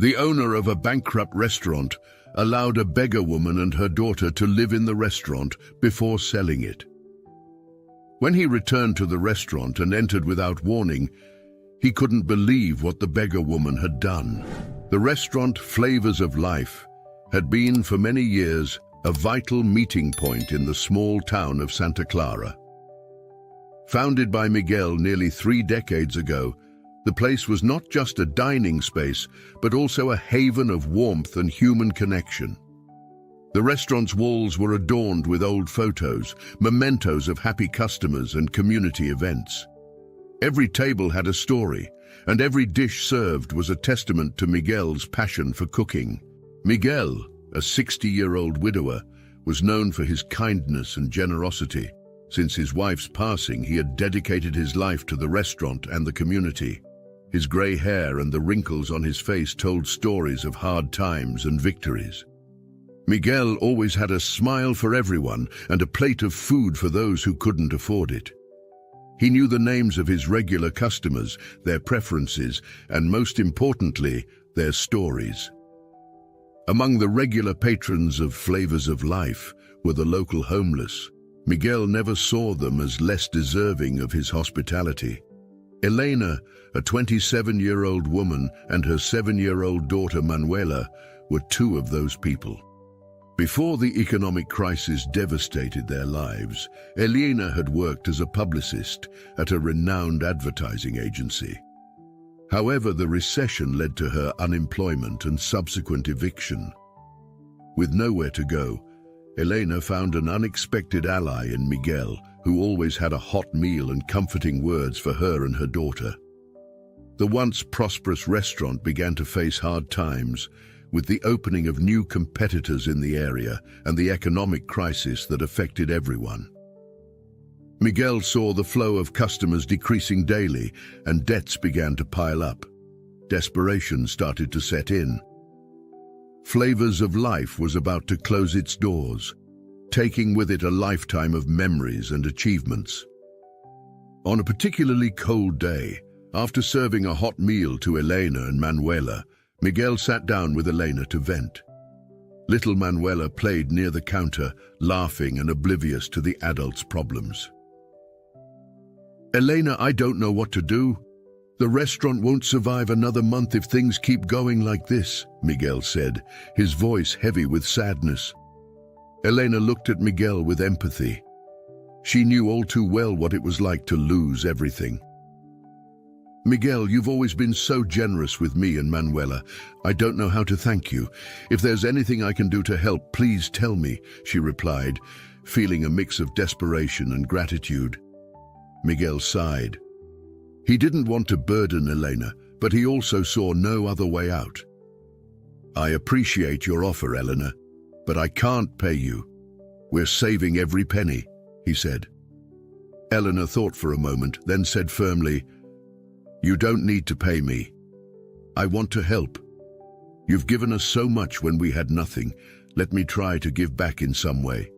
The owner of a bankrupt restaurant allowed a beggar woman and her daughter to live in the restaurant before selling it. When he returned to the restaurant and entered without warning, he couldn't believe what the beggar woman had done. The restaurant Flavors of Life had been for many years a vital meeting point in the small town of Santa Clara. Founded by Miguel nearly 3 decades ago, the place was not just a dining space, but also a haven of warmth and human connection. The restaurant's walls were adorned with old photos, mementos of happy customers and community events. Every table had a story, and every dish served was a testament to Miguel's passion for cooking. Miguel, a 60-year-old widower, was known for his kindness and generosity. Since his wife's passing, he had dedicated his life to the restaurant and the community. His grey hair and the wrinkles on his face told stories of hard times and victories. Miguel always had a smile for everyone and a plate of food for those who couldn't afford it. He knew the names of his regular customers, their preferences, and most importantly, their stories. Among the regular patrons of Flavors of Life were the local homeless. Miguel never saw them as less deserving of his hospitality. Elena, a 27-year-old woman, and her 7-year-old daughter Manuela were 2 of those people. Before the economic crisis devastated their lives, Elena had worked as a publicist at a renowned advertising agency. However, the recession led to her unemployment and subsequent eviction. With nowhere to go, Elena found an unexpected ally in Miguel, who always had a hot meal and comforting words for her and her daughter. The once prosperous restaurant began to face hard times, with the opening of new competitors in the area and the economic crisis that affected everyone. Miguel saw the flow of customers decreasing daily, and debts began to pile up. Desperation started to set in. Flavors of Life was about to close its doors, taking with it a lifetime of memories and achievements. On a particularly cold day, after serving a hot meal to Elena and Manuela, Miguel sat down with Elena to vent. Little Manuela played near the counter, laughing and oblivious to the adults' problems. "Elena, I don't know what to do. The restaurant won't survive another month if things keep going like this," Miguel said, his voice heavy with sadness. Elena looked at Miguel with empathy. She knew all too well what it was like to lose everything. "Miguel, you've always been so generous with me and Manuela. I don't know how to thank you. If there's anything I can do to help, please tell me," she replied, feeling a mix of desperation and gratitude. Miguel sighed. He didn't want to burden Elena, but he also saw no other way out. "I appreciate your offer, Elena, but I can't pay you. We're saving every penny," he said. Elena thought for a moment, then said firmly, "You don't need to pay me. I want to help. You've given us so much when we had nothing. Let me try to give back in some way."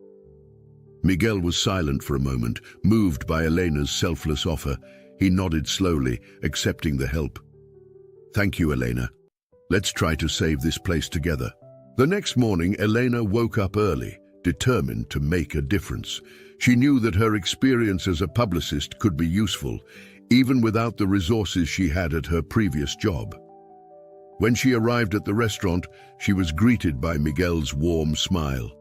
Miguel was silent for a moment, moved by Elena's selfless offer. He nodded slowly, accepting the help. "Thank you, Elena. Let's try to save this place together." The next morning, Elena woke up early, determined to make a difference. She knew that her experience as a publicist could be useful, even without the resources she had at her previous job. When she arrived at the restaurant, she was greeted by Miguel's warm smile.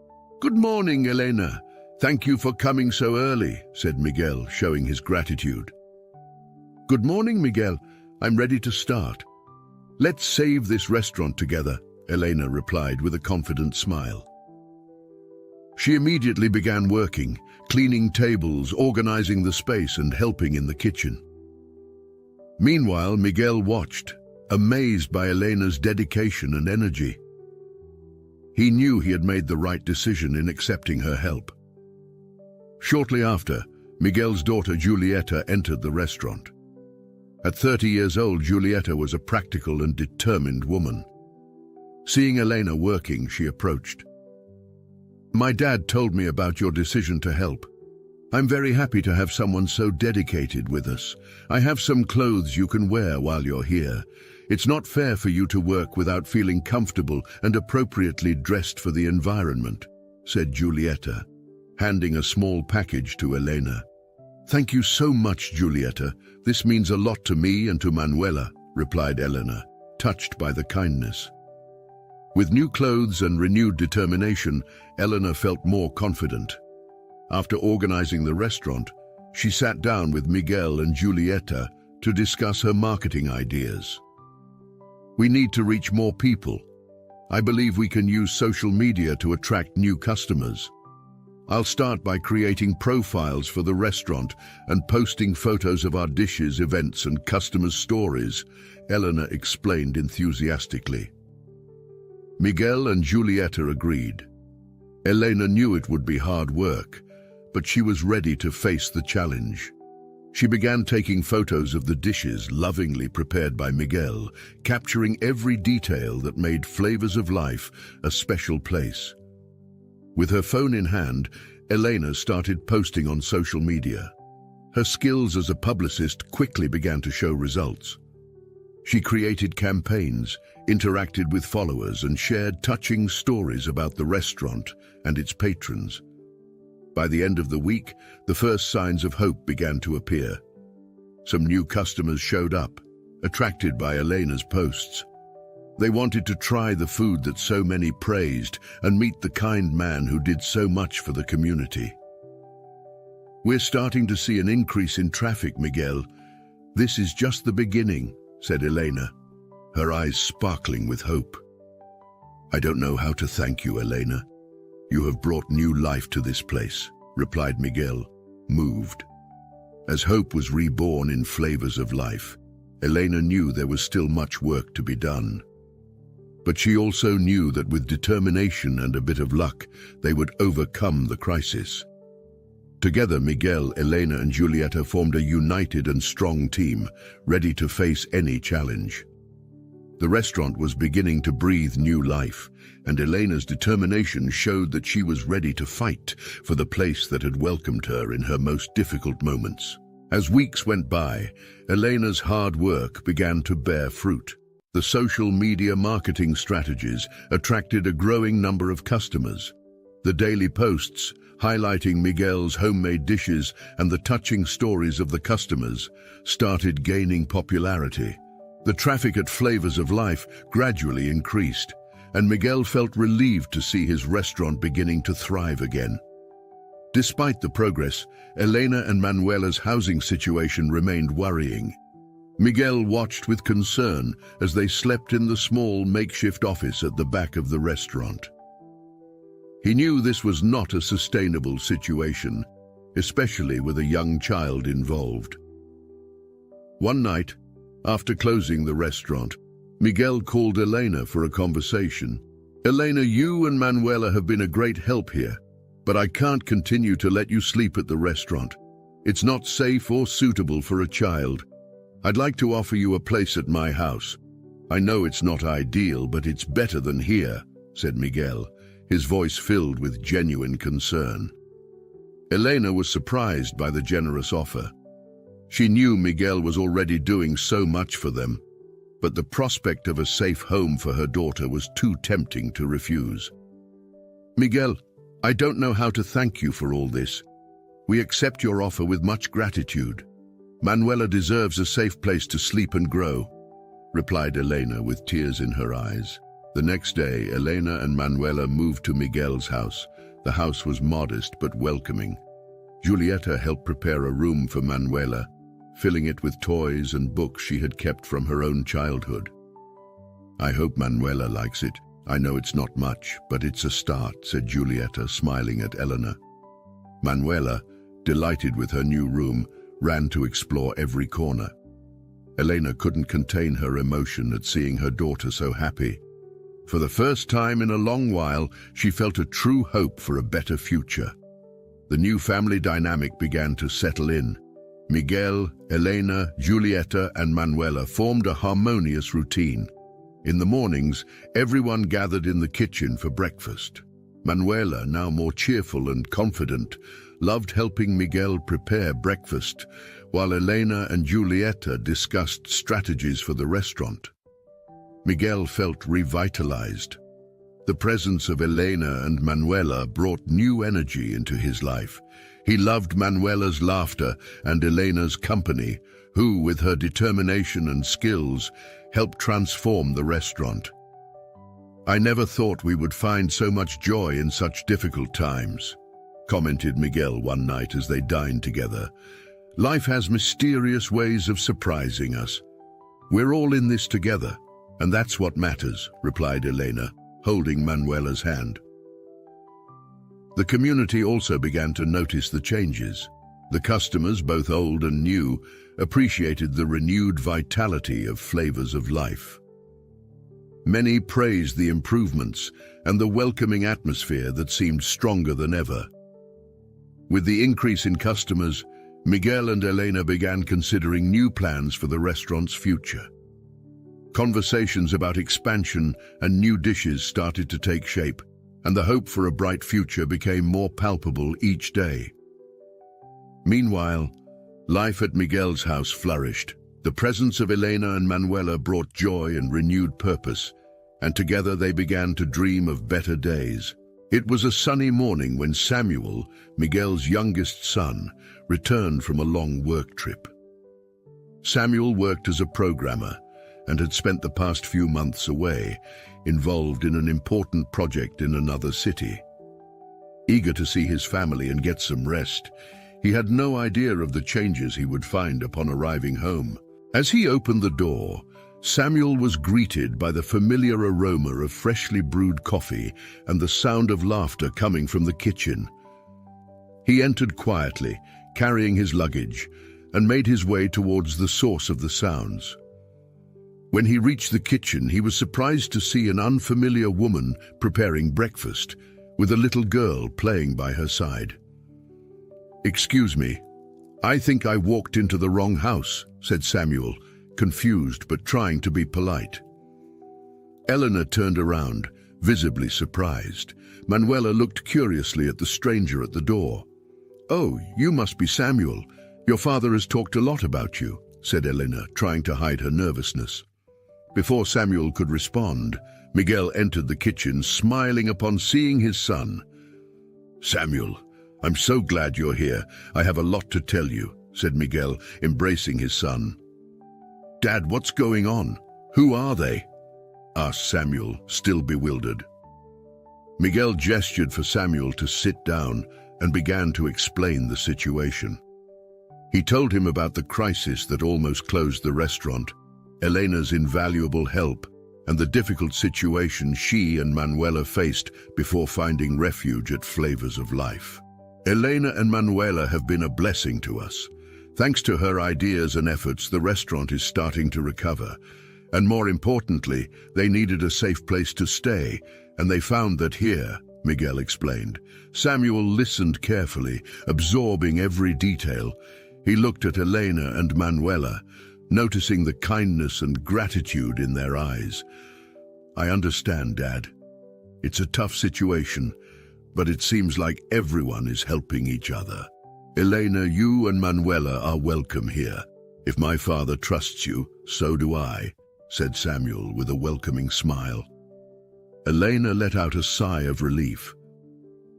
"Good morning, Elena. Thank you for coming so early," said Miguel, showing his gratitude. "Good morning, Miguel. I'm ready to start. Let's save this restaurant together," Elena replied with a confident smile. She immediately began working, cleaning tables, organizing the space, and helping in the kitchen. Meanwhile, Miguel watched, amazed by Elena's dedication and energy. He knew he had made the right decision in accepting her help. Shortly after, Miguel's daughter Julieta entered the restaurant. At 30 years old, Julieta was a practical and determined woman. Seeing Elena working, she approached. "My dad told me about your decision to help. I'm very happy to have someone so dedicated with us. I have some clothes you can wear while you're here. It's not fair for you to work without feeling comfortable and appropriately dressed for the environment, said Giulietta, handing a small package to Elena. Thank you so much, Giulietta. This means a lot to me and to Manuela, replied Elena, touched by the kindness. With new clothes and renewed determination, Elena felt more confident. After organizing the restaurant, she sat down with Miguel and Giulietta to discuss her marketing ideas. We need to reach more people. I believe we can use social media to attract new customers. I'll start by creating profiles for the restaurant and posting photos of our dishes, events, and customers' stories, Elena explained enthusiastically. Miguel and Giulietta agreed. Elena knew it would be hard work, but she was ready to face the challenge. She began taking photos of the dishes lovingly prepared by Miguel, capturing every detail that made Flavors of Life a special place. With her phone in hand, Elena started posting on social media. Her skills as a publicist quickly began to show results. She created campaigns, interacted with followers, and shared touching stories about the restaurant and its patrons. By the end of the week, the first signs of hope began to appear. Some new customers showed up, attracted by Elena's posts. They wanted to try the food that so many praised and meet the kind man who did so much for the community. We're starting to see an increase in traffic, Miguel. This is just the beginning, said Elena, her eyes sparkling with hope. I don't know how to thank you, Elena. You have brought new life to this place, replied Miguel, moved. As hope was reborn in Flavors of Life, Elena knew there was still much work to be done. But she also knew that with determination and a bit of luck, they would overcome the crisis. Together, Miguel, Elena, and Giulietta formed a united and strong team, ready to face any challenge. The restaurant was beginning to breathe new life, and Elena's determination showed that she was ready to fight for the place that had welcomed her in her most difficult moments. As weeks went by, Elena's hard work began to bear fruit. The social media marketing strategies attracted a growing number of customers. The daily posts, highlighting Miguel's homemade dishes and the touching stories of the customers, started gaining popularity. The traffic at Flavors of Life gradually increased, and Miguel felt relieved to see his restaurant beginning to thrive again. Despite the progress, Elena and Manuela's housing situation remained worrying. Miguel watched with concern as they slept in the small makeshift office at the back of the restaurant. He knew this was not a sustainable situation, especially with a young child involved. One night, after closing the restaurant, Miguel called Elena for a conversation. Elena, you and Manuela have been a great help here, but I can't continue to let you sleep at the restaurant. It's not safe or suitable for a child. I'd like to offer you a place at my house. I know it's not ideal, but it's better than here, said Miguel, his voice filled with genuine concern. Elena was surprised by the generous offer. She knew Miguel was already doing so much for them, but the prospect of a safe home for her daughter was too tempting to refuse. Miguel, I don't know how to thank you for all this. We accept your offer with much gratitude. Manuela deserves a safe place to sleep and grow, replied Elena with tears in her eyes. The next day, Elena and Manuela moved to Miguel's house. The house was modest but welcoming. Giulietta helped prepare a room for Manuela, filling it with toys and books she had kept from her own childhood. I hope Manuela likes it. I know it's not much, but it's a start, said Giulietta, smiling at Elena. Manuela, delighted with her new room, ran to explore every corner. Elena couldn't contain her emotion at seeing her daughter so happy. For the first time in a long while, she felt a true hope for a better future. The new family dynamic began to settle in. Miguel, Elena, Giulietta, and Manuela formed a harmonious routine. In the mornings, everyone gathered in the kitchen for breakfast. Manuela, now more cheerful and confident, loved helping Miguel prepare breakfast, while Elena and Giulietta discussed strategies for the restaurant. Miguel felt revitalized. The presence of Elena and Manuela brought new energy into his life. He loved Manuela's laughter and Elena's company, who, with her determination and skills, helped transform the restaurant. "I never thought we would find so much joy in such difficult times," commented Miguel one night as they dined together. "Life has mysterious ways of surprising us. We're all in this together, and that's what matters," replied Elena, holding Manuela's hand. The community also began to notice the changes. The customers, both old and new, appreciated the renewed vitality of Flavors of Life. Many praised the improvements and the welcoming atmosphere that seemed stronger than ever. With the increase in customers, Miguel and Elena began considering new plans for the restaurant's future. Conversations about expansion and new dishes started to take shape, and the hope for a bright future became more palpable each day. Meanwhile, life at Miguel's house flourished. The presence of Elena and Manuela brought joy and renewed purpose, and together they began to dream of better days. It was a sunny morning when Samuel, Miguel's youngest son, returned from a long work trip. Samuel worked as a programmer and had spent the past few months away, involved in an important project in another city. Eager to see his family and get some rest, he had no idea of the changes he would find upon arriving home. As he opened the door, Samuel was greeted by the familiar aroma of freshly brewed coffee and the sound of laughter coming from the kitchen. He entered quietly, carrying his luggage, and made his way towards the source of the sounds. When he reached the kitchen, he was surprised to see an unfamiliar woman preparing breakfast, with a little girl playing by her side. "Excuse me, I think I walked into the wrong house," said Samuel, confused but trying to be polite. Eleanor turned around, visibly surprised. Manuela looked curiously at the stranger at the door. "Oh, you must be Samuel. Your father has talked a lot about you," said Eleanor, trying to hide her nervousness. Before Samuel could respond, Miguel entered the kitchen, smiling upon seeing his son. "Samuel, I'm so glad you're here. I have a lot to tell you," said Miguel, embracing his son. "Dad, what's going on? Who are they?" asked Samuel, still bewildered. Miguel gestured for Samuel to sit down and began to explain the situation. He told him about the crisis that almost closed the restaurant, Elena's invaluable help, and the difficult situation she and Manuela faced before finding refuge at Flavors of Life. "Elena and Manuela have been a blessing to us. Thanks to her ideas and efforts, the restaurant is starting to recover. And more importantly, they needed a safe place to stay, and they found that here," Miguel explained. Samuel listened carefully, absorbing every detail. He looked at Elena and Manuela, noticing the kindness and gratitude in their eyes. "I understand, Dad. It's a tough situation, but it seems like everyone is helping each other. Elena, you and Manuela are welcome here. If my father trusts you, so do I," said Samuel with a welcoming smile. Elena let out a sigh of relief.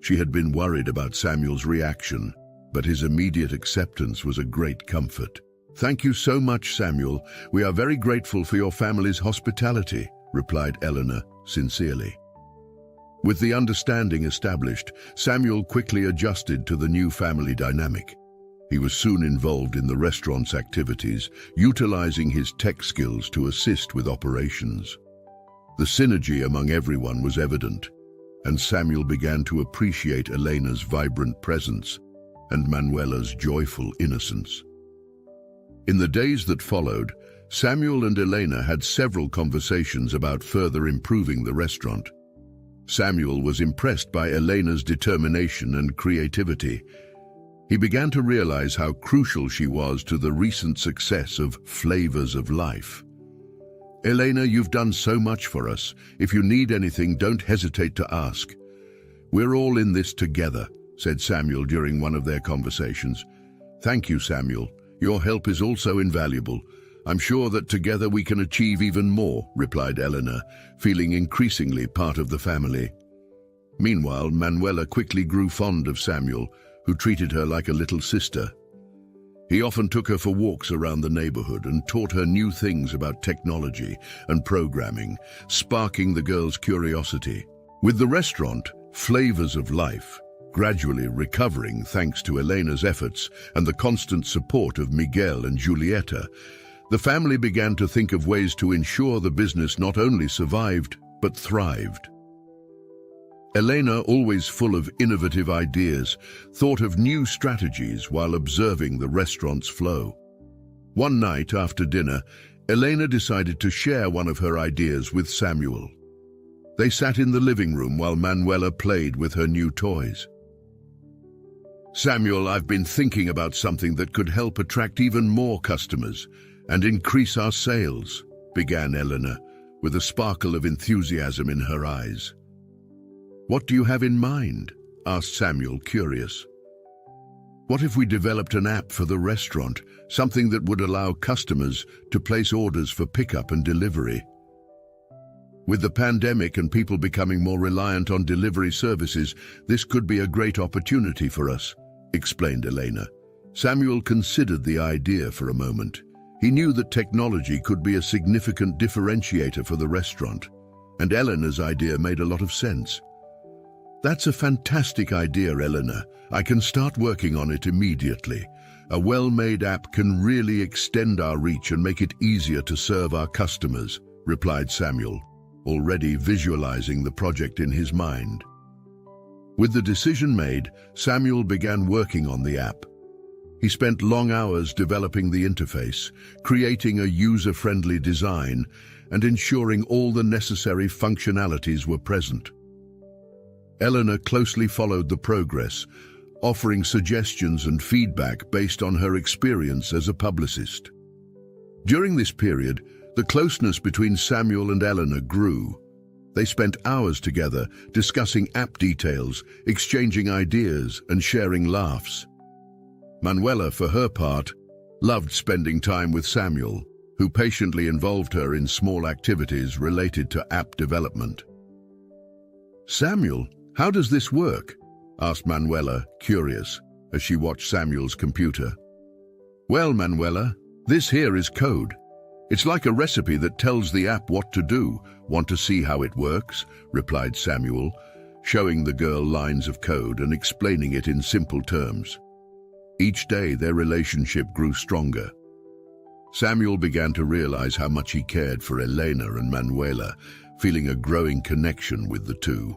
She had been worried about Samuel's reaction, but his immediate acceptance was a great comfort. "Thank you so much, Samuel. We are very grateful for your family's hospitality," replied Eleanor sincerely. With the understanding established, Samuel quickly adjusted to the new family dynamic. He was soon involved in the restaurant's activities, utilizing his tech skills to assist with operations. The synergy among everyone was evident, and Samuel began to appreciate Elena's vibrant presence and Manuela's joyful innocence. In the days that followed, Samuel and Elena had several conversations about further improving the restaurant. Samuel was impressed by Elena's determination and creativity. He began to realize how crucial she was to the recent success of Flavors of Life. "Elena, you've done so much for us. If you need anything, don't hesitate to ask. We're all in this together," said Samuel during one of their conversations. "Thank you, Samuel. Your help is also invaluable. I'm sure that together we can achieve even more, replied Eleanor, feeling increasingly part of the family. Meanwhile, Manuela quickly grew fond of Samuel, who treated her like a little sister. He often took her for walks around the neighborhood and taught her new things about technology and programming, sparking the girl's curiosity. With the restaurant, Flavors of Life, gradually recovering thanks to Elena's efforts and the constant support of Miguel and Julieta, the family began to think of ways to ensure the business not only survived, but thrived. Elena, always full of innovative ideas, thought of new strategies while observing the restaurant's flow. One night after dinner, Elena decided to share one of her ideas with Samuel. They sat in the living room while Manuela played with her new toys. "Samuel, I've been thinking about something that could help attract even more customers and increase our sales," began Elena, with a sparkle of enthusiasm in her eyes. "What do you have in mind?" asked Samuel, curious. "What if we developed an app for the restaurant, something that would allow customers to place orders for pickup and delivery? With the pandemic and people becoming more reliant on delivery services, this could be a great opportunity for us," explained Elena. Samuel considered the idea for a moment. He knew that technology could be a significant differentiator for the restaurant, and Elena's idea made a lot of sense. "That's a fantastic idea, Eleanor. I can start working on it immediately. A well-made app can really extend our reach and make it easier to serve our customers," replied Samuel, already visualizing the project in his mind. With the decision made, Samuel began working on the app. He spent long hours developing the interface, creating a user-friendly design, and ensuring all the necessary functionalities were present. Eleanor closely followed the progress, offering suggestions and feedback based on her experience as a publicist. During this period, the closeness between Samuel and Eleanor grew. They spent hours together, discussing app details, exchanging ideas, and sharing laughs. Manuela, for her part, loved spending time with Samuel, who patiently involved her in small activities related to app development. "Samuel, how does this work?" asked Manuela, curious, as she watched Samuel's computer. "Well, Manuela, this here is code. It's like a recipe that tells the app what to do. Want to see how it works?" replied Samuel, showing the girl lines of code and explaining it in simple terms. Each day, their relationship grew stronger. Samuel began to realize how much he cared for Elena and Manuela, feeling a growing connection with the two.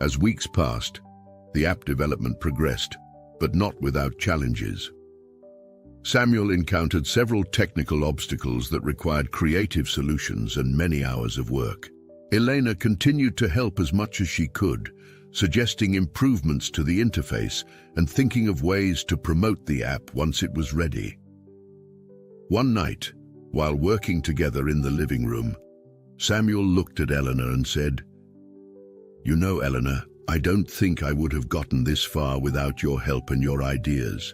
As weeks passed, the app development progressed, but not without challenges. Samuel encountered several technical obstacles that required creative solutions and many hours of work. Elena continued to help as much as she could, suggesting improvements to the interface and thinking of ways to promote the app once it was ready. One night, while working together in the living room, Samuel looked at Eleanor and said, "You know, Eleanor, I don't think I would have gotten this far without your help and your ideas.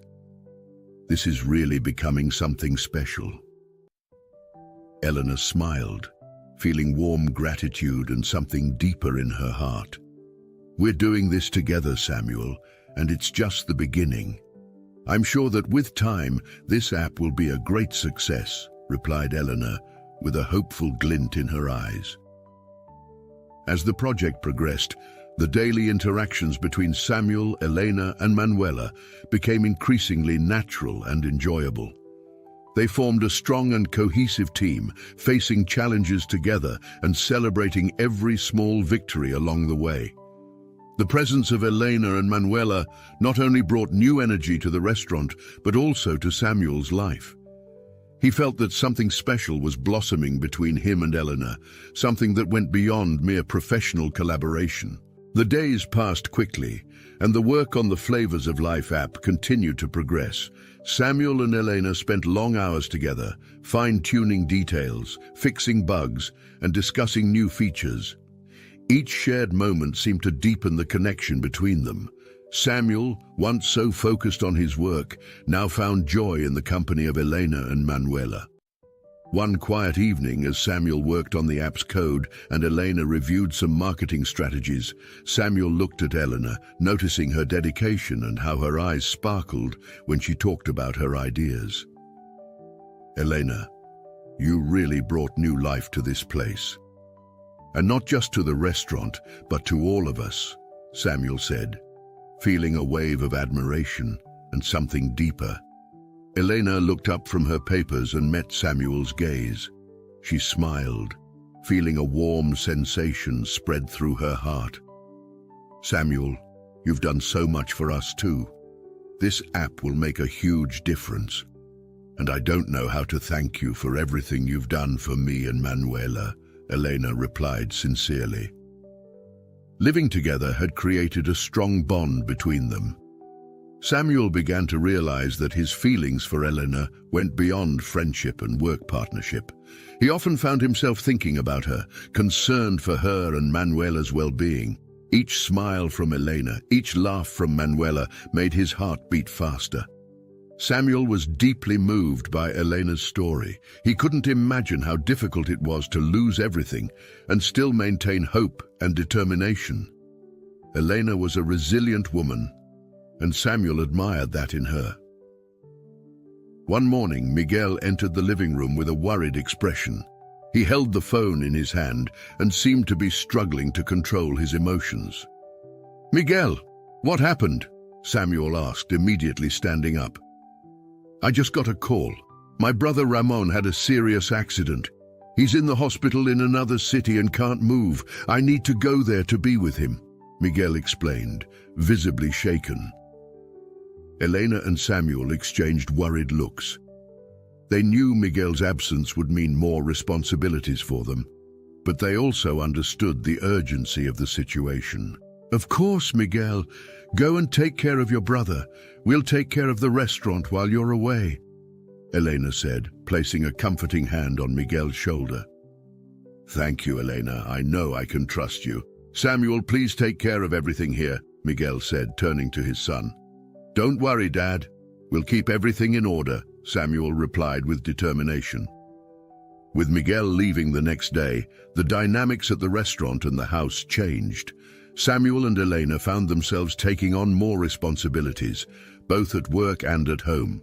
This is really becoming something special." Eleanor smiled, feeling warm gratitude and something deeper in her heart. "We're doing this together, Samuel, and it's just the beginning. I'm sure that with time, this app will be a great success," replied Eleanor, with a hopeful glint in her eyes. As the project progressed, the daily interactions between Samuel, Elena, and Manuela became increasingly natural and enjoyable. They formed a strong and cohesive team, facing challenges together and celebrating every small victory along the way. The presence of Elena and Manuela not only brought new energy to the restaurant, but also to Samuel's life. He felt that something special was blossoming between him and Eleanor, something that went beyond mere professional collaboration. The days passed quickly, and the work on the Flavors of Life app continued to progress. Samuel and Elena spent long hours together, fine-tuning details, fixing bugs, and discussing new features. Each shared moment seemed to deepen the connection between them. Samuel, once so focused on his work, now found joy in the company of Elena and Manuela. One quiet evening, as Samuel worked on the app's code and Elena reviewed some marketing strategies, Samuel looked at Elena, noticing her dedication and how her eyes sparkled when she talked about her ideas. "Elena, you really brought new life to this place. And not just to the restaurant, but to all of us," Samuel said, feeling a wave of admiration and something deeper. Elena looked up from her papers and met Samuel's gaze. She smiled, feeling a warm sensation spread through her heart. "Samuel, you've done so much for us too. This app will make a huge difference. And I don't know how to thank you for everything you've done for me and Manuela," Elena replied sincerely. Living together had created a strong bond between them. Samuel began to realize that his feelings for Elena went beyond friendship and work partnership. He often found himself thinking about her, concerned for her and Manuela's well-being. Each smile from Elena, each laugh from Manuela made his heart beat faster. Samuel was deeply moved by Elena's story. He couldn't imagine how difficult it was to lose everything and still maintain hope and determination. Elena was a resilient woman, and Samuel admired that in her. One morning, Miguel entered the living room with a worried expression. He held the phone in his hand and seemed to be struggling to control his emotions. "Miguel, what happened?" Samuel asked, immediately standing up. "I just got a call. My brother Ramon had a serious accident. He's in the hospital in another city and can't move. I need to go there to be with him," Miguel explained, visibly shaken. Elena and Samuel exchanged worried looks. They knew Miguel's absence would mean more responsibilities for them, but they also understood the urgency of the situation. "Of course, Miguel. Go and take care of your brother. We'll take care of the restaurant while you're away," Elena said, placing a comforting hand on Miguel's shoulder. "Thank you, Elena. I know I can trust you." "Samuel, please take care of everything here," Miguel said, turning to his son. "Don't worry, Dad. We'll keep everything in order," Samuel replied with determination. With Miguel leaving the next day, the dynamics at the restaurant and the house changed. Samuel and Elena found themselves taking on more responsibilities, both at work and at home.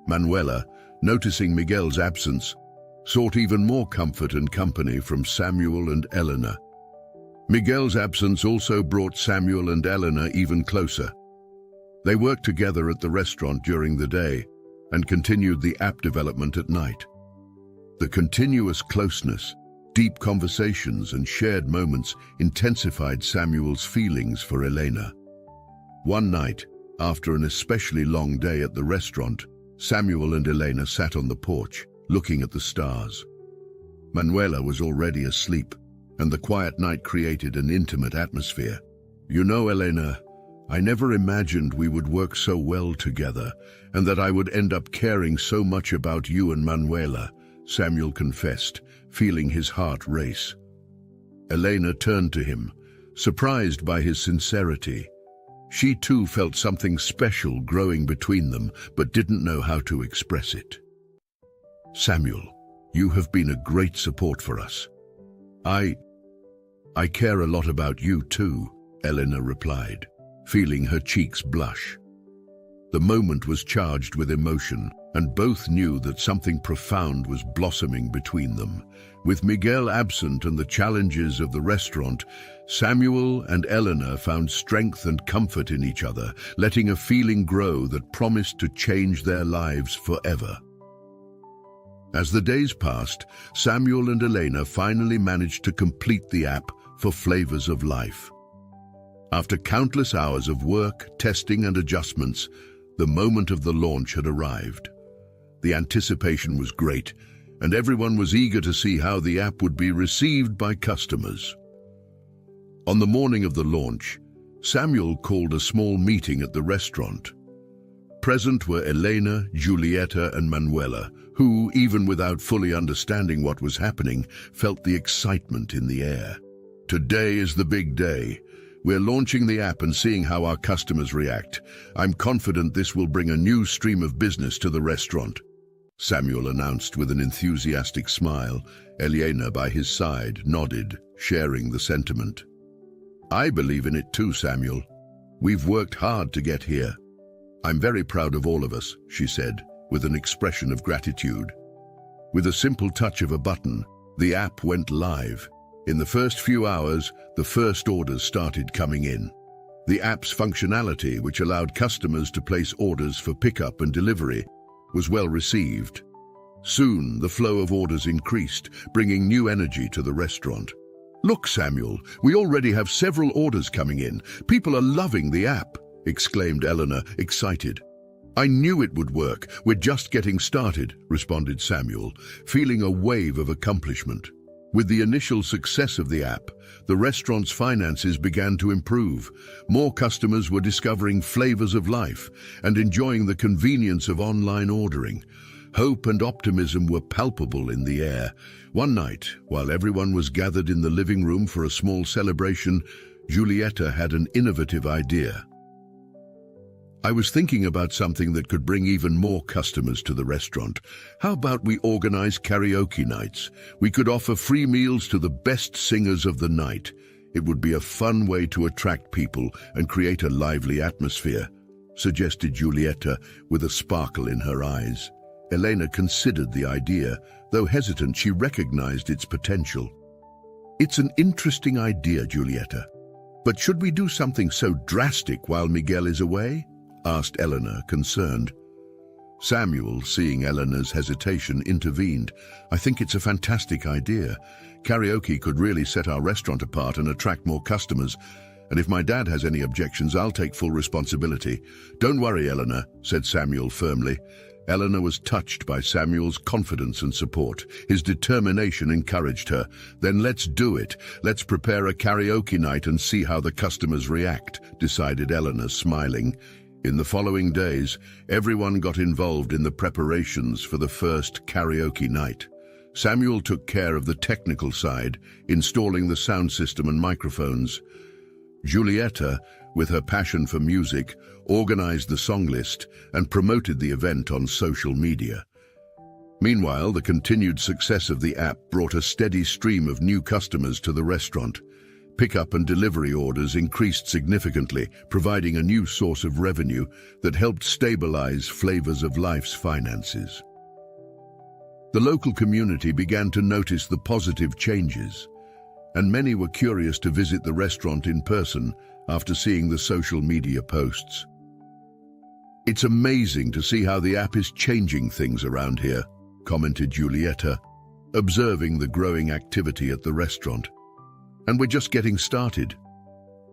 Manuela, noticing Miguel's absence, sought even more comfort and company from Samuel and Elena. Miguel's absence also brought Samuel and Elena even closer. They worked together at the restaurant during the day and continued the app development at night. The continuous closeness, deep conversations and shared moments intensified Samuel's feelings for Elena. One night, after an especially long day at the restaurant, Samuel and Elena sat on the porch, looking at the stars. Manuela was already asleep, and the quiet night created an intimate atmosphere. "You know, Elena, I never imagined we would work so well together, and that I would end up caring so much about you and Manuela," Samuel confessed, feeling his heart race. Elena turned to him, surprised by his sincerity. She too felt something special growing between them, but didn't know how to express it. "Samuel, you have been a great support for us. I care a lot about you too," Elena replied, feeling her cheeks blush. The moment was charged with emotion, and both knew that something profound was blossoming between them. With Miguel absent and the challenges of the restaurant, Samuel and Elena found strength and comfort in each other, letting a feeling grow that promised to change their lives forever. As the days passed, Samuel and Elena finally managed to complete the app for Flavors of Life. After countless hours of work, testing and adjustments, the moment of the launch had arrived. The anticipation was great, and everyone was eager to see how the app would be received by customers. On the morning of the launch, Samuel called a small meeting at the restaurant. Present were Elena, Julieta, and Manuela, who, even without fully understanding what was happening, felt the excitement in the air. "Today is the big day. We're launching the app and seeing how our customers react. I'm confident this will bring a new stream of business to the restaurant," Samuel announced with an enthusiastic smile. Elena, by his side, nodded, sharing the sentiment. "I believe in it too, Samuel. We've worked hard to get here." "I'm very proud of all of us," she said, with an expression of gratitude. With a simple touch of a button, the app went live. In the first few hours, the first orders started coming in. The app's functionality, which allowed customers to place orders for pickup and delivery, was well received. Soon, the flow of orders increased, bringing new energy to the restaurant. "Look, Samuel, we already have several orders coming in. People are loving the app," exclaimed Eleanor, excited. "I knew it would work. We're just getting started," responded Samuel, feeling a wave of accomplishment. With the initial success of the app, the restaurant's finances began to improve. More customers were discovering flavors of life and enjoying the convenience of online ordering. Hope and optimism were palpable in the air. One night, while everyone was gathered in the living room for a small celebration, Giulietta had an innovative idea. "I was thinking about something that could bring even more customers to the restaurant. How about we organize karaoke nights? We could offer free meals to the best singers of the night. It would be a fun way to attract people and create a lively atmosphere," suggested Giulietta with a sparkle in her eyes. Elena considered the idea. Though hesitant, she recognized its potential. "It's an interesting idea, Giulietta. But should we do something so drastic while Miguel is away?" asked Eleanor, concerned. Samuel, seeing Eleanor's hesitation, intervened. "I think it's a fantastic idea. Karaoke could really set our restaurant apart and attract more customers. And if my dad has any objections, I'll take full responsibility." "Don't worry, Eleanor," said Samuel firmly. Eleanor was touched by Samuel's confidence and support. His determination encouraged her. "Then let's do it. Let's prepare a karaoke night and see how the customers react," decided Eleanor, smiling. In the following days, everyone got involved in the preparations for the first karaoke night. Samuel took care of the technical side, installing the sound system and microphones. Giulietta, with her passion for music, organized the song list and promoted the event on social media. Meanwhile, the continued success of the app brought a steady stream of new customers to the restaurant. Pickup and delivery orders increased significantly, providing a new source of revenue that helped stabilize Flavors of Life's finances. The local community began to notice the positive changes, and many were curious to visit the restaurant in person after seeing the social media posts. "It's amazing to see how the app is changing things around here," commented Giulietta, observing the growing activity at the restaurant. "And we're just getting started.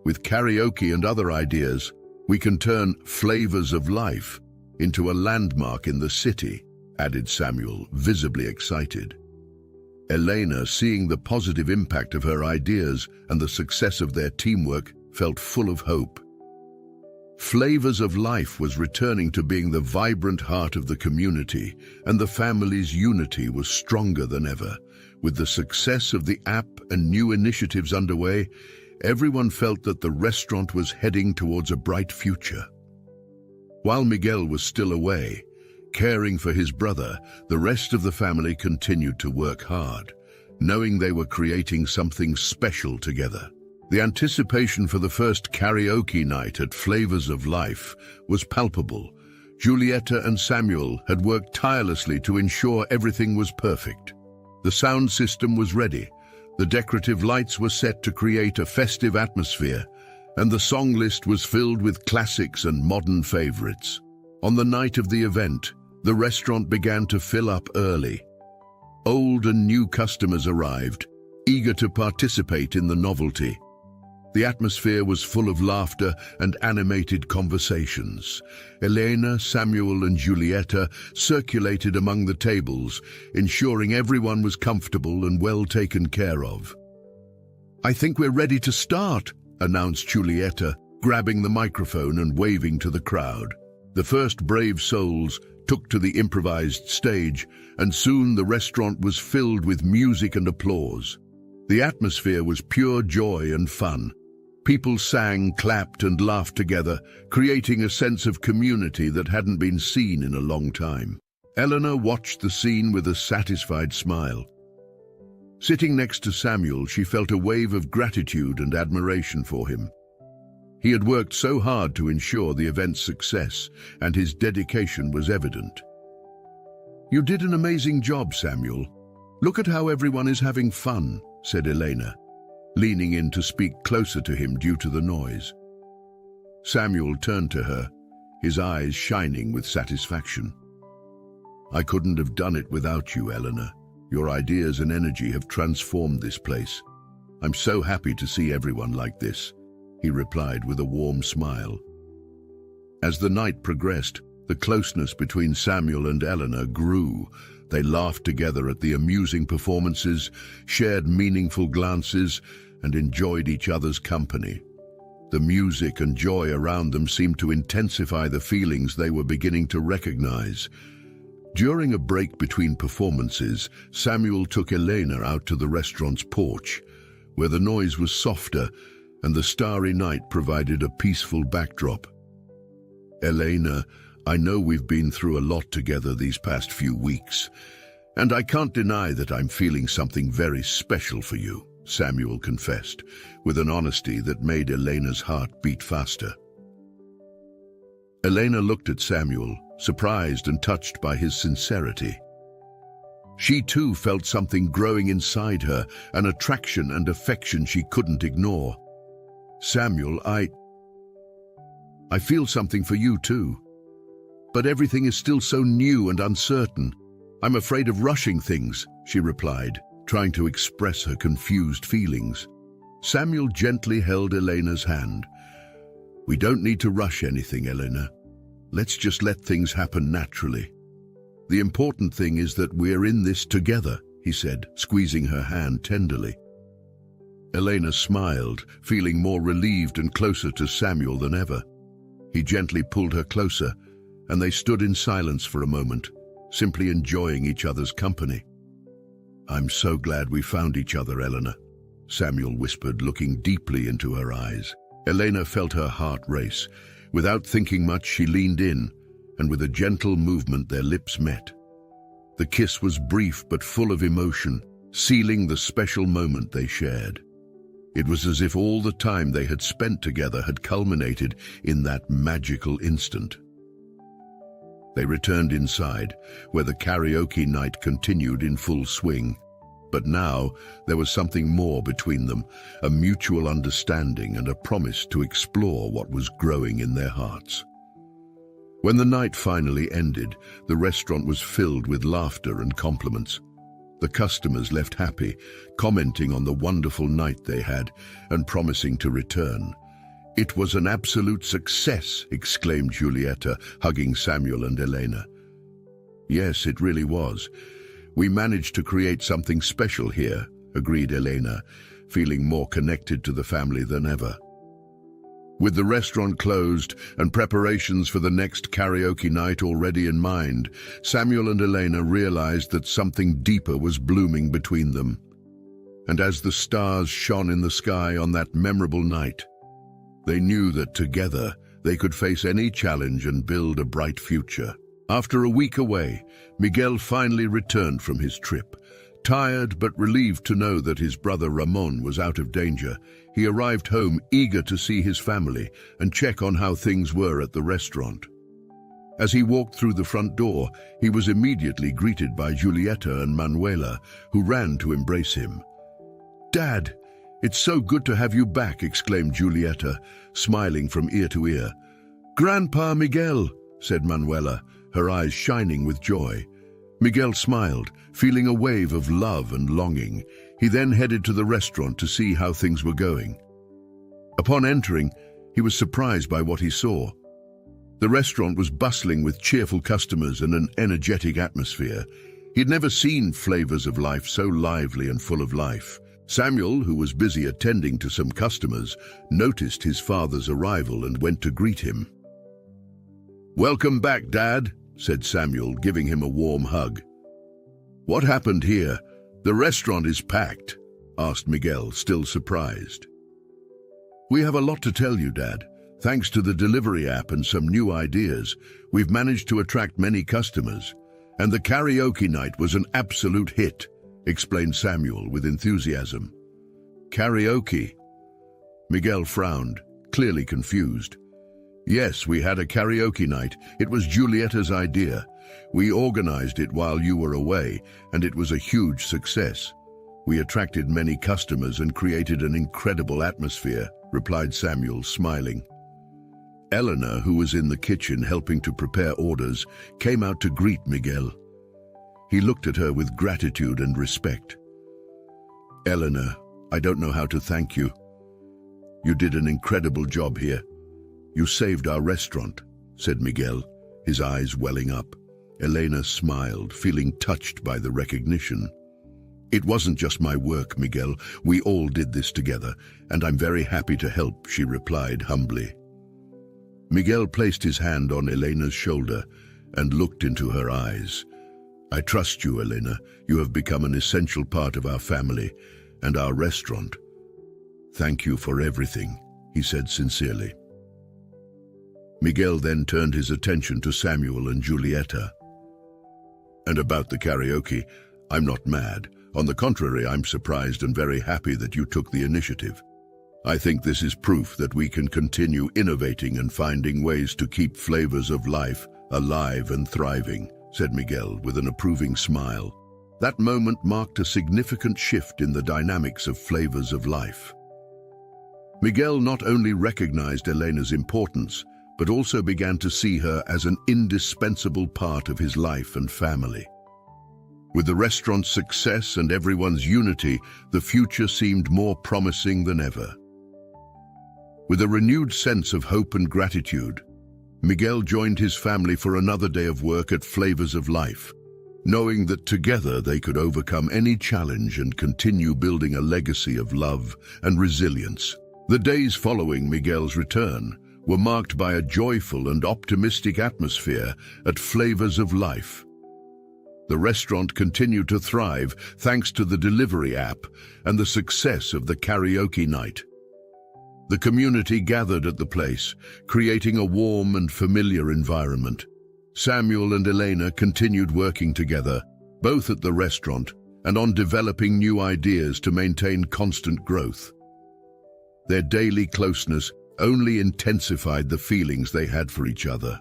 With karaoke and other ideas, we can turn Flavors of Life into a landmark in the city," added Samuel, visibly excited. Elena, seeing the positive impact of her ideas and the success of their teamwork, felt full of hope. Flavors of Life was returning to being the vibrant heart of the community, and the family's unity was stronger than ever. With the success of the app and new initiatives underway, everyone felt that the restaurant was heading towards a bright future. While Miguel was still away, caring for his brother, the rest of the family continued to work hard, knowing they were creating something special together. The anticipation for the first karaoke night at Flavors of Life was palpable. Giulietta and Samuel had worked tirelessly to ensure everything was perfect. The sound system was ready, the decorative lights were set to create a festive atmosphere, and the song list was filled with classics and modern favorites. On the night of the event, the restaurant began to fill up early. Old and new customers arrived, eager to participate in the novelty. The atmosphere was full of laughter and animated conversations. Elena, Samuel, and Giulietta circulated among the tables, ensuring everyone was comfortable and well taken care of. "I think we're ready to start," announced Giulietta, grabbing the microphone and waving to the crowd. The first brave souls took to the improvised stage, and soon the restaurant was filled with music and applause. The atmosphere was pure joy and fun. People sang, clapped, and laughed together, creating a sense of community that hadn't been seen in a long time. Eleanor watched the scene with a satisfied smile. Sitting next to Samuel, she felt a wave of gratitude and admiration for him. He had worked so hard to ensure the event's success, and his dedication was evident. "You did an amazing job, Samuel. Look at how everyone is having fun," said Elena, leaning in to speak closer to him due to the noise. Samuel turned to her, his eyes shining with satisfaction. "I couldn't have done it without you, Eleanor. Your ideas and energy have transformed this place. I'm so happy to see everyone like this," he replied with a warm smile. As the night progressed, the closeness between Samuel and Eleanor grew. They laughed together at the amusing performances, shared meaningful glances, and enjoyed each other's company. The music and joy around them seemed to intensify the feelings they were beginning to recognize. During a break between performances, Samuel took Elena out to the restaurant's porch, where the noise was softer and the starry night provided a peaceful backdrop. "Elena, I know we've been through a lot together these past few weeks, and I can't deny that I'm feeling something very special for you," Samuel confessed, with an honesty that made Elena's heart beat faster. Elena looked at Samuel, surprised and touched by his sincerity. She too felt something growing inside her, an attraction and affection she couldn't ignore. "Samuel, I feel something for you too. But everything is still so new and uncertain. I'm afraid of rushing things," she replied, trying to express her confused feelings. Samuel gently held Elena's hand. "We don't need to rush anything, Elena. Let's just let things happen naturally. The important thing is that we're in this together," he said, squeezing her hand tenderly. Elena smiled, feeling more relieved and closer to Samuel than ever. He gently pulled her closer, and they stood in silence for a moment, simply enjoying each other's company. "I'm so glad we found each other, Eleanor," Samuel whispered, looking deeply into her eyes. Elena felt her heart race. Without thinking much, she leaned in, and with a gentle movement their lips met. The kiss was brief but full of emotion, sealing the special moment they shared. It was as if all the time they had spent together had culminated in that magical instant. They returned inside, where the karaoke night continued in full swing. But now there was something more between them, a mutual understanding and a promise to explore what was growing in their hearts. When the night finally ended, the restaurant was filled with laughter and compliments. The customers left happy, commenting on the wonderful night they had and promising to return. "It was an absolute success," exclaimed Giulietta, hugging Samuel and Elena. "Yes, it really was. We managed to create something special here," agreed Elena, feeling more connected to the family than ever. With the restaurant closed and preparations for the next karaoke night already in mind, Samuel and Elena realized that something deeper was blooming between them. And as the stars shone in the sky on that memorable night, they knew that together they could face any challenge and build a bright future. After a week away, Miguel finally returned from his trip. Tired but relieved to know that his brother Ramon was out of danger, he arrived home eager to see his family and check on how things were at the restaurant. As he walked through the front door, he was immediately greeted by Giulietta and Manuela, who ran to embrace him. "Dad, it's so good to have you back," exclaimed Giulietta, smiling from ear to ear. "Grandpa Miguel," said Manuela, her eyes shining with joy. Miguel smiled, feeling a wave of love and longing. He then headed to the restaurant to see how things were going. Upon entering, he was surprised by what he saw. The restaurant was bustling with cheerful customers and an energetic atmosphere. He'd never seen flavors of life so lively and full of life. Samuel, who was busy attending to some customers, noticed his father's arrival and went to greet him. "Welcome back, Dad," said Samuel, giving him a warm hug. "What happened here? The restaurant is packed," asked Miguel, still surprised. "We have a lot to tell you, Dad. Thanks to the delivery app and some new ideas, we've managed to attract many customers. And the karaoke night was an absolute hit, explained Samuel with enthusiasm. Karaoke? Miguel frowned, clearly confused. Yes, we had a karaoke night. It was Julietta's idea. We organized it while you were away, and it was a huge success. We attracted many customers and created an incredible atmosphere, replied Samuel, smiling. Eleanor, who was in the kitchen helping to prepare orders, came out to greet Miguel. He looked at her with gratitude and respect. Eleanor, I don't know how to thank you. You did an incredible job here. You saved our restaurant, said Miguel, his eyes welling up. Elena smiled, feeling touched by the recognition. It wasn't just my work, Miguel. We all did this together, and I'm very happy to help, she replied humbly. Miguel placed his hand on Elena's shoulder and looked into her eyes. I trust you, Elena. You have become an essential part of our family and our restaurant. Thank you for everything, he said sincerely. Miguel then turned his attention to Samuel and Julieta. And about the karaoke, I'm not mad. On the contrary, I'm surprised and very happy that you took the initiative. I think this is proof that we can continue innovating and finding ways to keep flavors of life alive and thriving, said Miguel with an approving smile. That moment marked a significant shift in the dynamics of flavors of life. Miguel not only recognized Elena's importance, but also began to see her as an indispensable part of his life and family. With the restaurant's success and everyone's unity, the future seemed more promising than ever. With a renewed sense of hope and gratitude, Miguel joined his family for another day of work at Flavors of Life, knowing that together they could overcome any challenge and continue building a legacy of love and resilience. The days following Miguel's return were marked by a joyful and optimistic atmosphere at Flavors of Life. The restaurant continued to thrive thanks to the delivery app and the success of the karaoke night. The community gathered at the place, creating a warm and familiar environment. Samuel and Elena continued working together, both at the restaurant and on developing new ideas to maintain constant growth. Their daily closeness only intensified the feelings they had for each other.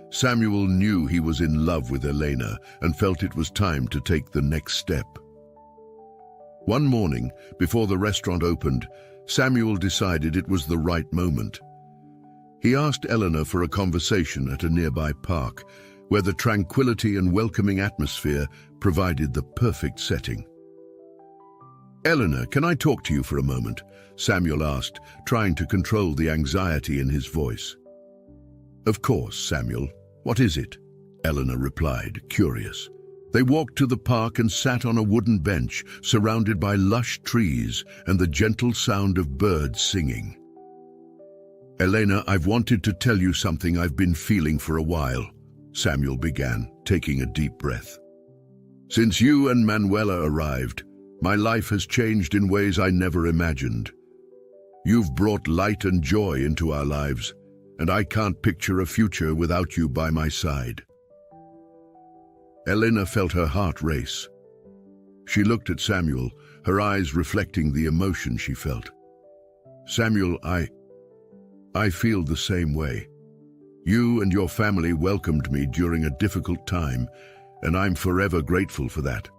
Samuel knew he was in love with Elena and felt it was time to take the next step. One morning, before the restaurant opened, Samuel decided it was the right moment. He asked Eleanor for a conversation at a nearby park, where the tranquility and welcoming atmosphere provided the perfect setting. Eleanor, can I talk to you for a moment? Samuel asked, trying to control the anxiety in his voice. Of course, Samuel. What is it? Eleanor replied, curious. They walked to the park and sat on a wooden bench, surrounded by lush trees and the gentle sound of birds singing. Elena, I've wanted to tell you something I've been feeling for a while, Samuel began, taking a deep breath. Since you and Manuela arrived, my life has changed in ways I never imagined. You've brought light and joy into our lives, and I can't picture a future without you by my side. Elena felt her heart race. She looked at Samuel, her eyes reflecting the emotion she felt. Samuel, I feel the same way. You and your family welcomed me during a difficult time, and I'm forever grateful for that.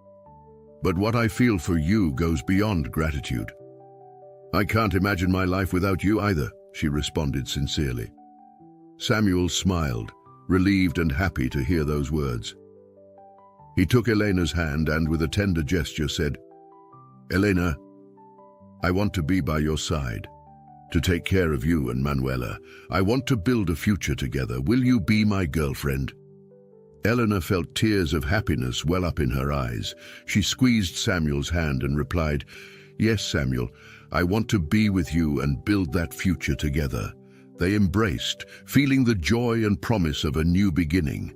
But what I feel for you goes beyond gratitude. I can't imagine my life without you either, she responded sincerely. Samuel smiled, relieved and happy to hear those words. He took Elena's hand and, with a tender gesture, said, Elena, I want to be by your side, to take care of you and Manuela. I want to build a future together. Will you be my girlfriend? Elena felt tears of happiness well up in her eyes. She squeezed Samuel's hand and replied, Yes, Samuel, I want to be with you and build that future together. They embraced, feeling the joy and promise of a new beginning.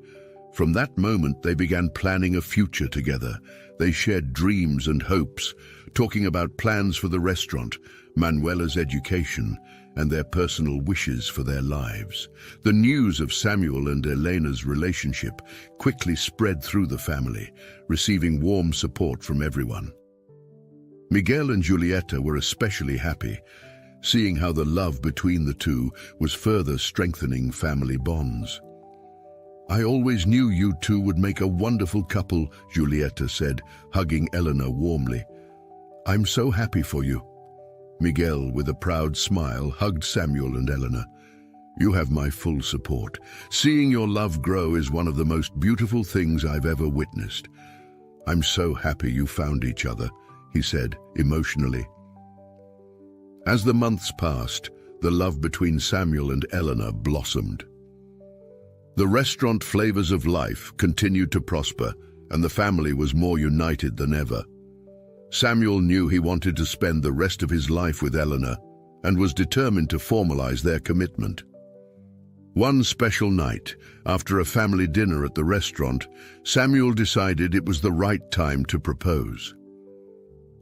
From that moment, they began planning a future together. They shared dreams and hopes, talking about plans for the restaurant, Manuela's education, and their personal wishes for their lives. The news of Samuel and Elena's relationship quickly spread through the family, receiving warm support from everyone. Miguel and Julieta were especially happy, seeing how the love between the two was further strengthening family bonds. "I always knew you two would make a wonderful couple," Julieta said, hugging Elena warmly. "I'm so happy for you." Miguel, with a proud smile, hugged Samuel and Elena. "You have my full support. Seeing your love grow is one of the most beautiful things I've ever witnessed. I'm so happy you found each other," he said, emotionally. As the months passed, the love between Samuel and Elena blossomed. The restaurant Flavors of Life continued to prosper, and the family was more united than ever. Samuel knew he wanted to spend the rest of his life with Elena and was determined to formalize their commitment. One special night, after a family dinner at the restaurant, Samuel decided it was the right time to propose.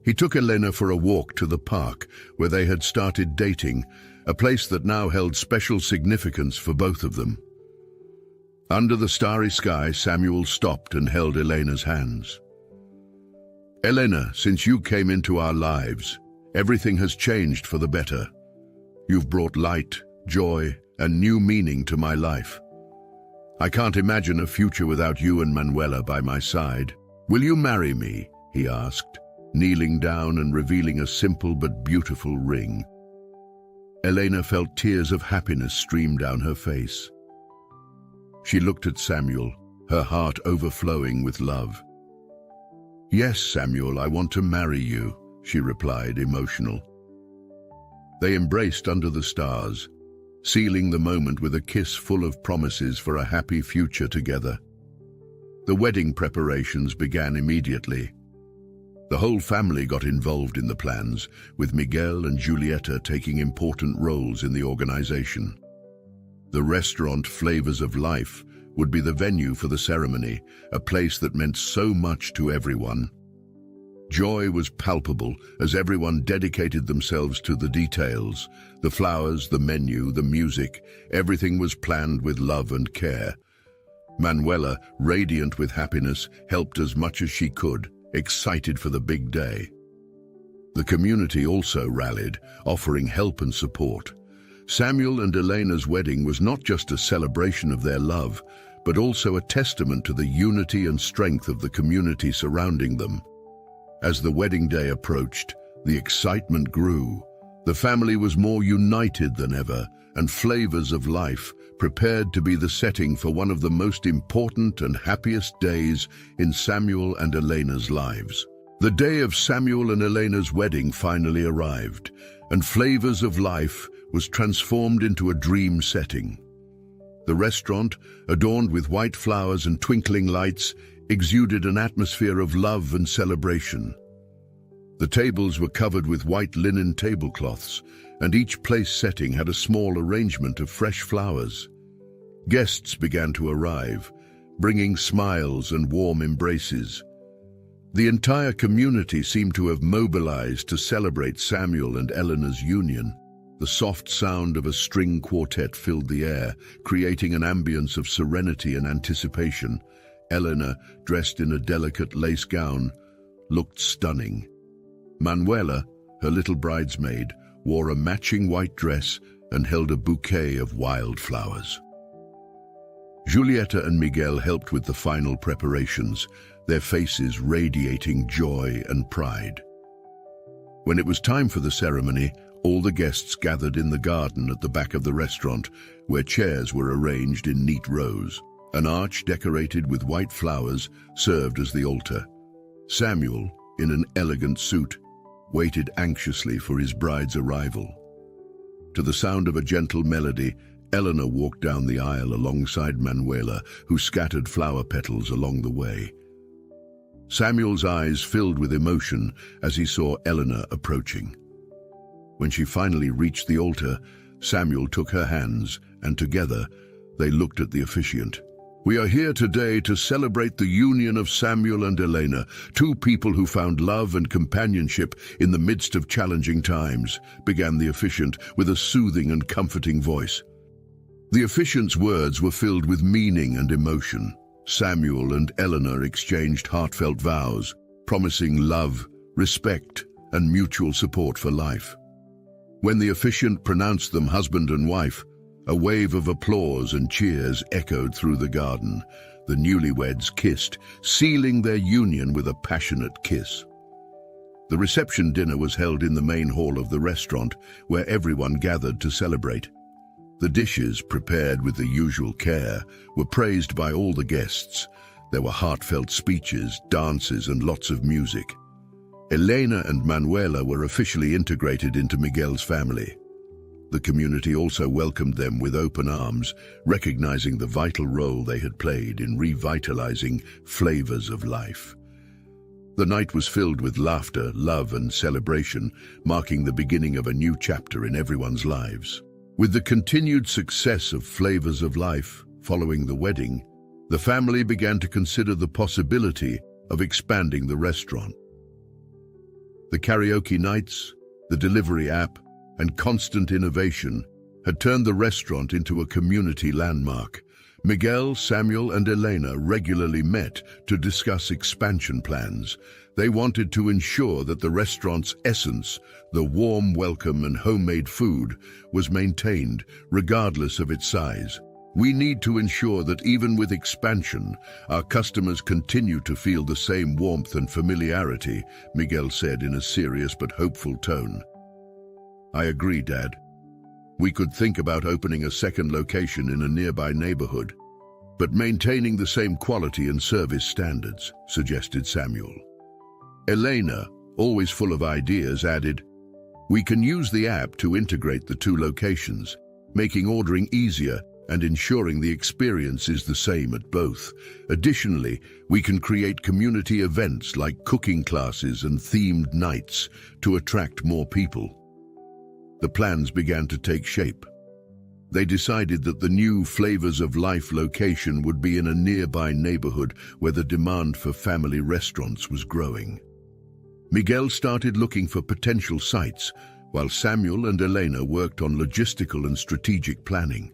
He took Elena for a walk to the park where they had started dating, a place that now held special significance for both of them. Under the starry sky, Samuel stopped and held Elena's hands. "Elena, since you came into our lives, everything has changed for the better. You've brought light, joy, and new meaning to my life. I can't imagine a future without you and Manuela by my side. Will you marry me?" he asked, kneeling down and revealing a simple but beautiful ring. Elena felt tears of happiness stream down her face. She looked at Samuel, her heart overflowing with love. "Yes, Samuel, I want to marry you," she replied, emotional. They embraced under the stars, sealing the moment with a kiss full of promises for a happy future together. The wedding preparations began immediately. The whole family got involved in the plans, with Miguel and Julieta taking important roles in the organization. The restaurant Flavors of Life would be the venue for the ceremony, a place that meant so much to everyone. Joy was palpable as everyone dedicated themselves to the details. The flowers, the menu, the music, everything was planned with love and care. Manuela, radiant with happiness, helped as much as she could, excited for the big day. The community also rallied, offering help and support. Samuel and Elena's wedding was not just a celebration of their love, but also a testament to the unity and strength of the community surrounding them. As the wedding day approached, the excitement grew. The family was more united than ever, and Flavors of Life prepared to be the setting for one of the most important and happiest days in Samuel and Elena's lives. The day of Samuel and Elena's wedding finally arrived, and Flavors of Life was transformed into a dream setting. The restaurant, adorned with white flowers and twinkling lights, exuded an atmosphere of love and celebration. The tables were covered with white linen tablecloths, and each place setting had a small arrangement of fresh flowers. Guests began to arrive, bringing smiles and warm embraces. The entire community seemed to have mobilized to celebrate Samuel and Elena's union. The soft sound of a string quartet filled the air, creating an ambience of serenity and anticipation. Elena, dressed in a delicate lace gown, looked stunning. Manuela, her little bridesmaid, wore a matching white dress and held a bouquet of wildflowers. Julieta and Miguel helped with the final preparations, their faces radiating joy and pride. When it was time for the ceremony, all the guests gathered in the garden at the back of the restaurant, where chairs were arranged in neat rows. An arch decorated with white flowers served as the altar. Samuel, in an elegant suit, waited anxiously for his bride's arrival. To the sound of a gentle melody, Elena walked down the aisle alongside Manuela, who scattered flower petals along the way. Samuel's eyes filled with emotion as he saw Elena approaching. When she finally reached the altar, Samuel took her hands, and together they looked at the officiant. We are here today to celebrate the union of Samuel and Elena, two people who found love and companionship in the midst of challenging times, began the officiant with a soothing and comforting voice. The officiant's words were filled with meaning and emotion. Samuel and Eleanor exchanged heartfelt vows, promising love, respect, and mutual support for life. When the officiant pronounced them husband and wife, a wave of applause and cheers echoed through the garden. The newlyweds kissed, sealing their union with a passionate kiss. The reception dinner was held in the main hall of the restaurant, where everyone gathered to celebrate. The dishes, prepared with the usual care, were praised by all the guests. There were heartfelt speeches, dances, and lots of music. Elena and Manuela were officially integrated into Miguel's family. The community also welcomed them with open arms, recognizing the vital role they had played in revitalizing flavors of life. The night was filled with laughter, love, and celebration, marking the beginning of a new chapter in everyone's lives. With the continued success of Flavors of Life following the wedding, the family began to consider the possibility of expanding the restaurant. The karaoke nights, the delivery app, and constant innovation had turned the restaurant into a community landmark. Miguel, Samuel, and Elena regularly met to discuss expansion plans. They wanted to ensure that the restaurant's essence, the warm welcome and homemade food, was maintained regardless of its size. We need to ensure that even with expansion, our customers continue to feel the same warmth and familiarity, Miguel said in a serious but hopeful tone. I agree, Dad. We could think about opening a second location in a nearby neighborhood, but maintaining the same quality and service standards, suggested Samuel. Elena, always full of ideas, added, we can use the app to integrate the two locations, making ordering easier and ensuring the experience is the same at both. Additionally, we can create community events like cooking classes and themed nights to attract more people. The plans began to take shape. They decided that the new Flavors of Life location would be in a nearby neighborhood where the demand for family restaurants was growing. Miguel started looking for potential sites, while Samuel and Elena worked on logistical and strategic planning.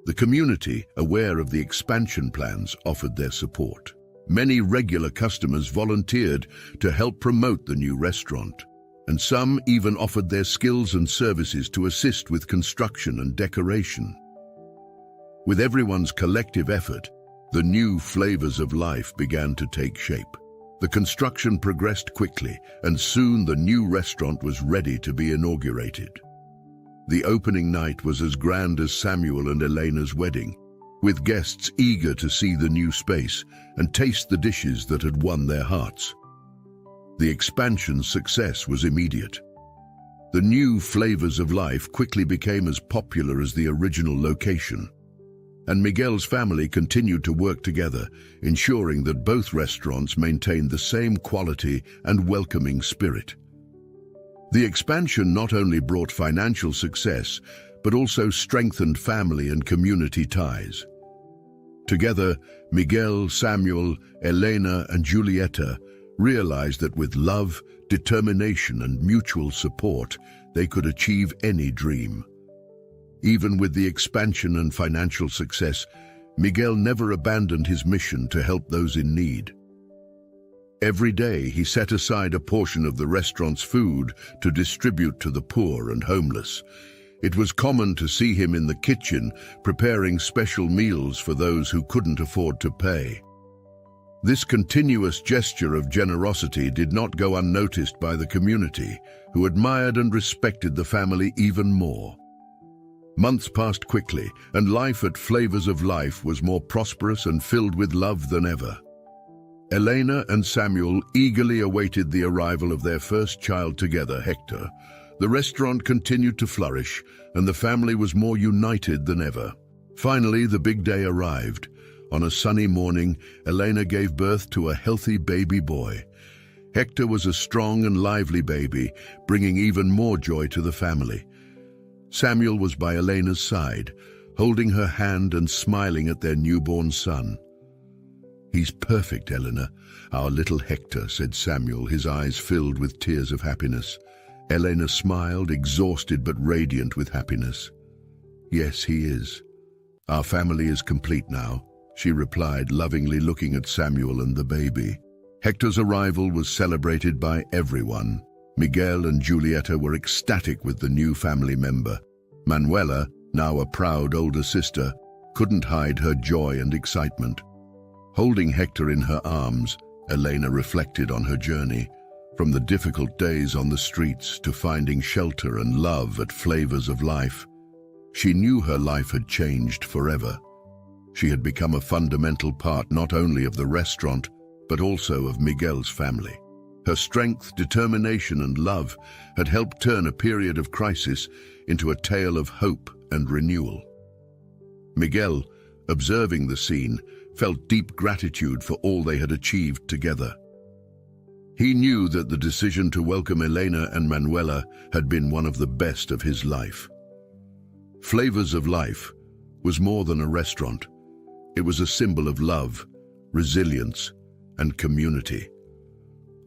The community, aware of the expansion plans, offered their support. Many regular customers volunteered to help promote the new restaurant, and some even offered their skills and services to assist with construction and decoration. With everyone's collective effort, the new Flavors of Life began to take shape. The construction progressed quickly, and soon the new restaurant was ready to be inaugurated. The opening night was as grand as Samuel and Elena's wedding, with guests eager to see the new space and taste the dishes that had won their hearts. The expansion's success was immediate. The new Flavors of Life quickly became as popular as the original location, and Miguel's family continued to work together, ensuring that both restaurants maintained the same quality and welcoming spirit. The expansion not only brought financial success, but also strengthened family and community ties. Together, Miguel, Samuel, Elena, and Julieta realized that with love, determination, and mutual support, they could achieve any dream. Even with the expansion and financial success, Miguel never abandoned his mission to help those in need. Every day, he set aside a portion of the restaurant's food to distribute to the poor and homeless. It was common to see him in the kitchen preparing special meals for those who couldn't afford to pay. This continuous gesture of generosity did not go unnoticed by the community, who admired and respected the family even more. Months passed quickly, and life at Flavors of Life was more prosperous and filled with love than ever. Elena and Samuel eagerly awaited the arrival of their first child together, Hector. The restaurant continued to flourish, and the family was more united than ever. Finally, the big day arrived. On a sunny morning, Elena gave birth to a healthy baby boy. Hector was a strong and lively baby, bringing even more joy to the family. Samuel was by Elena's side, holding her hand and smiling at their newborn son. "He's perfect, Eleanor, our little Hector," said Samuel, his eyes filled with tears of happiness. Elena smiled, exhausted but radiant with happiness. "Yes, he is. Our family is complete now," she replied, lovingly looking at Samuel and the baby. Hector's arrival was celebrated by everyone. Miguel and Julieta were ecstatic with the new family member. Manuela, now a proud older sister, couldn't hide her joy and excitement. Holding Hector in her arms, Elena reflected on her journey, from the difficult days on the streets to finding shelter and love at Flavors of Life. She knew her life had changed forever. She had become a fundamental part not only of the restaurant, but also of Miguel's family. Her strength, determination, and love had helped turn a period of crisis into a tale of hope and renewal. Miguel, observing the scene, felt deep gratitude for all they had achieved together. He knew that the decision to welcome Elena and Manuela had been one of the best of his life. Flavors of Life was more than a restaurant. It was a symbol of love, resilience, and community.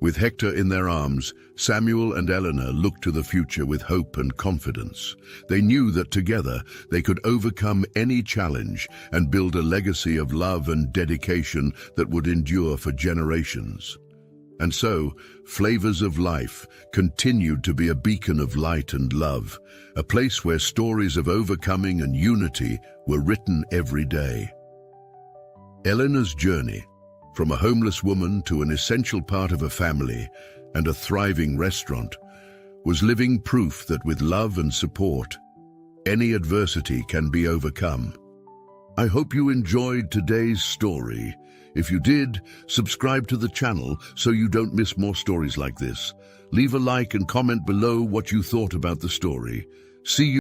With Hector in their arms, Samuel and Eleanor looked to the future with hope and confidence. They knew that together they could overcome any challenge and build a legacy of love and dedication that would endure for generations. And so, Flavors of Life continued to be a beacon of light and love, a place where stories of overcoming and unity were written every day. Eleanor's journey, from a homeless woman to an essential part of a family and a thriving restaurant, was living proof that with love and support, any adversity can be overcome. I hope you enjoyed today's story. If you did, subscribe to the channel so you don't miss more stories like this. Leave a like and comment below what you thought about the story. See you